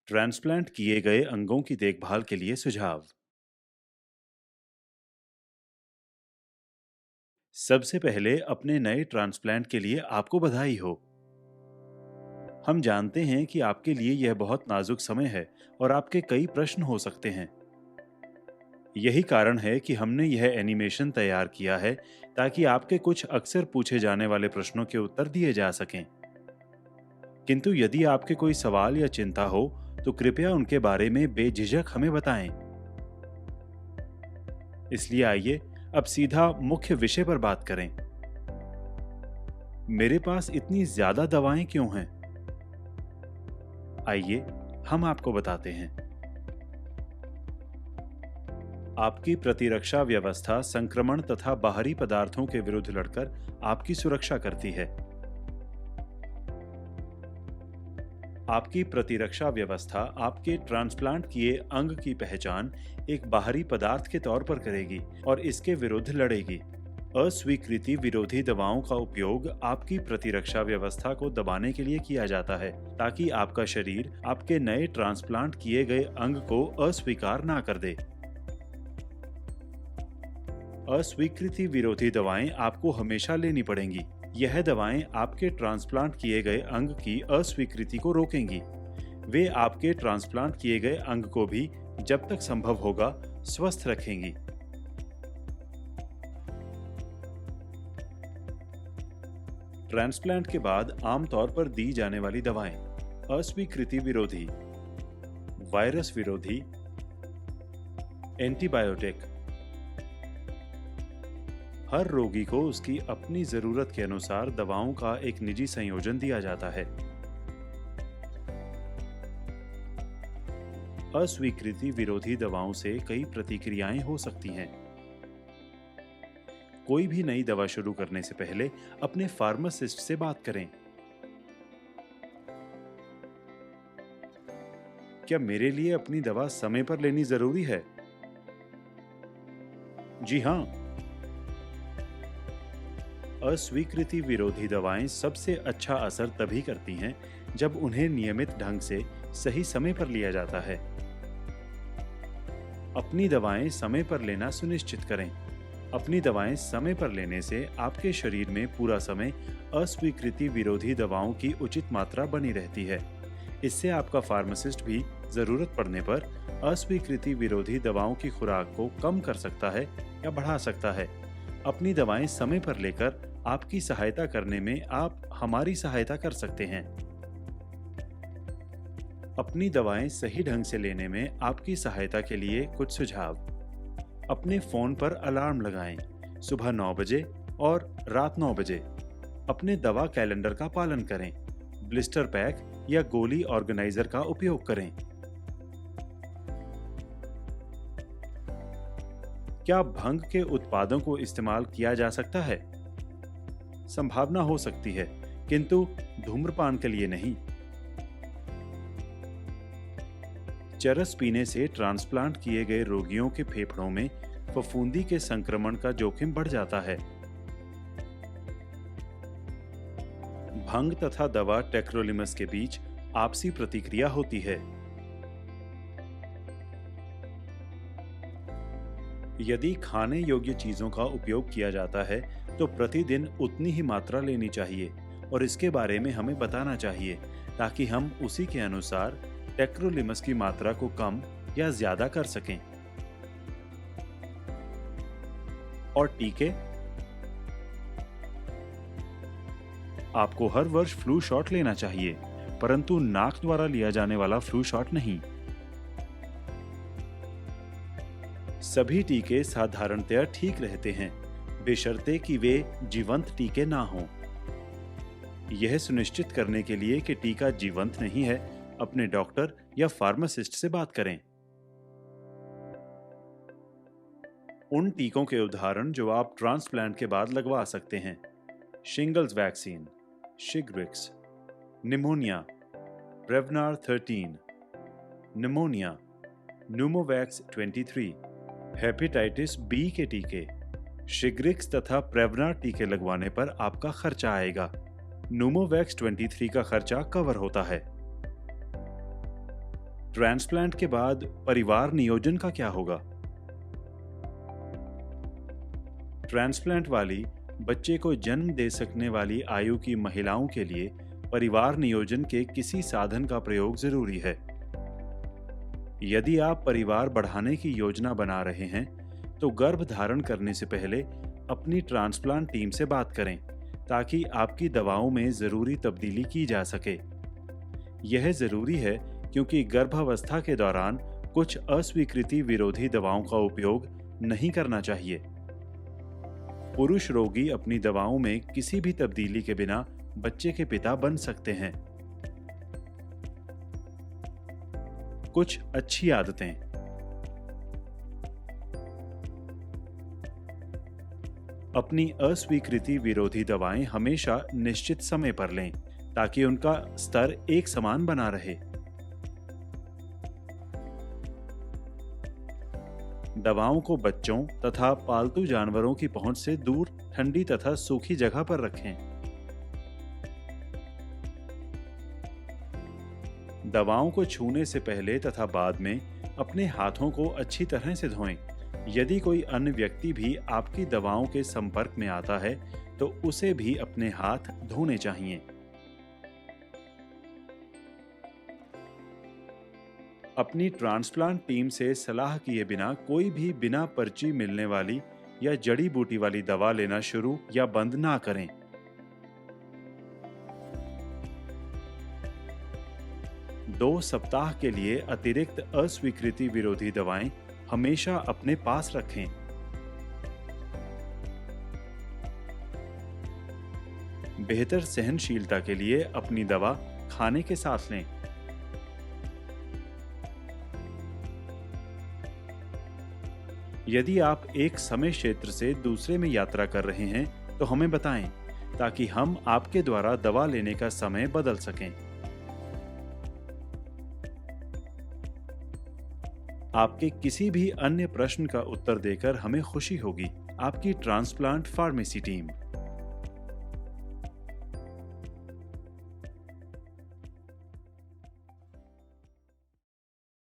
Transplant किए गए अंगों की देखभाल के लिए सुझाव। सबसे पहले अपने नए ट्रांसप्लांट के लिए आपको बधाई हो। हम जानते हैं कि आपके लिए यह बहुत नाजुक समय है और आपके कई प्रश्न हो सकते हैं। यही कारण है कि हमने यह एनिमेशन तैयार किया है ताकि आपके कुछ अक्सर पूछे जाने वाले प्रश्नों के उत्तर दिए जा सकें। किंतु यदि आपके कोई सवाल या चिंता हो तो कृपया उनके बारे में बेझिझक हमें बताएं। इसलिए आइए अब सीधा मुख्य विषय पर बात करें। मेरे पास इतनी ज्यादा दवाएं क्यों हैं? आइए हम आपको बताते हैं। आपकी प्रतिरक्षा व्यवस्था संक्रमण तथा बाहरी पदार्थों के विरुद्ध लड़कर आपकी सुरक्षा करती है। आपकी प्रतिरक्षा व्यवस्था आपके ट्रांसप्लांट किए अंग की पहचान एक बाहरी पदार्थ के तौर पर करेगी और इसके विरुद्ध लड़ेगी। अस्वीकृति विरोधी दवाओं का उपयोग आपकी प्रतिरक्षा व्यवस्था को दबाने के लिए किया जाता है ताकि आपका शरीर आपके नए ट्रांसप्लांट किए गए अंग को अस्वीकार ना कर दे। अस्वीकृति विरोधी दवाएं आपको हमेशा लेनी पड़ेंगी। यह दवाएं आपके ट्रांसप्लांट किए गए अंग की अस्वीकृति को रोकेंगी। वे आपके ट्रांसप्लांट किए गए अंग को भी जब तक संभव होगा स्वस्थ रखेंगी। ट्रांसप्लांट के बाद आमतौर पर दी जाने वाली दवाएं: अस्वीकृति विरोधी, वायरस विरोधी, एंटीबायोटिक। हर रोगी को उसकी अपनी जरूरत के अनुसार दवाओं का एक निजी संयोजन दिया जाता है। अस्वीकृति विरोधी दवाओं से कई प्रतिक्रियाएं हो सकती हैं। कोई भी नई दवा शुरू करने से पहले अपने फार्मासिस्ट से बात करें। क्या मेरे लिए अपनी दवा समय पर लेनी जरूरी है? जी हाँ। अस्वीकृति विरोधी दवाएं सबसे अच्छा असर तभी करती हैं जब उन्हें नियमित ढंग से सही समय पर लिया जाता है। अपनी दवाएं समय पर लेना सुनिश्चित करें। अपनी दवाएं समय पर लेने से आपके शरीर में पूरा समय अस्वीकृति विरोधी दवाओं की उचित मात्रा बनी रहती है। इससे आपका फार्मासिस्ट भी जरूरत पड़ने पर अस्वीकृति विरोधी दवाओं की खुराक को कम कर सकता है या बढ़ा सकता है। अपनी दवाएं समय पर लेकर आपकी सहायता करने में आप हमारी सहायता कर सकते हैं। अपनी दवाएं सही ढंग से लेने में आपकी सहायता के लिए कुछ सुझाव। अपने फोन पर अलार्म लगाएं, सुबह 9 बजे और रात 9 बजे। अपने दवा कैलेंडर का पालन करें। ब्लिस्टर पैक या गोली ऑर्गेनाइजर का उपयोग करें। क्या भंग के उत्पादों को इस्तेमाल किया जा सकता है? संभावना हो सकती है, किंतु धूम्रपान के लिए नहीं। चरस पीने से ट्रांसप्लांट किए गए रोगियों के फेफड़ों में फफूंदी के संक्रमण का जोखिम बढ़ जाता है। भंग तथा दवा टेक्रोलिमस के बीच आपसी प्रतिक्रिया होती है। यदि खाने योग्य चीजों का उपयोग किया जाता है तो प्रतिदिन उतनी ही मात्रा लेनी चाहिए और इसके बारे में हमें बताना चाहिए ताकि हम उसी के अनुसार टेक्रोलिमस की मात्रा को कम या ज्यादा कर सकें। और टीके, आपको हर वर्ष फ्लू शॉट लेना चाहिए, परंतु नाक द्वारा लिया जाने वाला फ्लू शॉट नहीं। सभी टीके साधारणतया ठीक रहते हैं, बशर्ते कि वे जीवंत टीके ना हों। यह सुनिश्चित करने के लिए कि टीका जीवंत नहीं है, अपने डॉक्टर या फार्मासिस्ट से बात करें। उन टीकों के उदाहरण जो आप ट्रांसप्लांट के बाद लगवा सकते हैं: shingles vaccine, Shingrix, pneumonia, Prevnar 13, pneumonia, Pneumovax 23, hepatitis B के टीके। शिग्रिक्स तथा प्रेवनार टीके लगवाने पर आपका खर्चा आएगा। न्यूमोवैक्स 23 का खर्चा कवर होता है। ट्रांसप्लांट के बाद परिवार नियोजन का क्या होगा? ट्रांसप्लांट वाली बच्चे को जन्म दे सकने वाली आयु की महिलाओं के लिए परिवार नियोजन के किसी साधन का प्रयोग जरूरी है। यदि आप परिवार बढ़ाने की योजना बना रहे हैं, तो गर्भ धारण करने से पहले अपनी ट्रांसप्लांट टीम से बात करें ताकि आपकी दवाओं में जरूरी तब्दीली की जा सके। यह जरूरी है क्योंकि गर्भावस्था के दौरान कुछ अस्वीकृति विरोधी दवाओं का उपयोग नहीं करना चाहिए। पुरुष रोगी अपनी दवाओं में किसी भी तब्दीली के बिना बच्चे के पिता बन सकते हैं। कुछ अच्छी आदतें। अपनी अस्वीकृति विरोधी दवाएं हमेशा निश्चित समय पर लें ताकि उनका स्तर एक समान बना रहे। दवाओं को बच्चों तथा पालतू जानवरों की पहुंच से दूर ठंडी तथा सूखी जगह पर रखें। दवाओं को छूने से पहले तथा बाद में अपने हाथों को अच्छी तरह से धोएं। यदि कोई अन्य व्यक्ति भी आपकी दवाओं के संपर्क में आता है तो उसे भी अपने हाथ धोने चाहिए। अपनी ट्रांसप्लांट टीम से सलाह किए बिना कोई भी बिना पर्ची मिलने वाली या जड़ी बूटी वाली दवा लेना शुरू या बंद ना करें। दो सप्ताह के लिए अतिरिक्त अस्वीकृति विरोधी दवाएं हमेशा अपने पास रखें। बेहतर सहनशीलता के लिए अपनी दवा खाने के साथ लें। यदि आप एक समय क्षेत्र से दूसरे में यात्रा कर रहे हैं तो हमें बताएं ताकि हम आपके द्वारा दवा लेने का समय बदल सकें। आपके किसी भी अन्य प्रश्न का उत्तर देकर हमें खुशी होगी। आपकी ट्रांसप्लांट फार्मेसी टीम।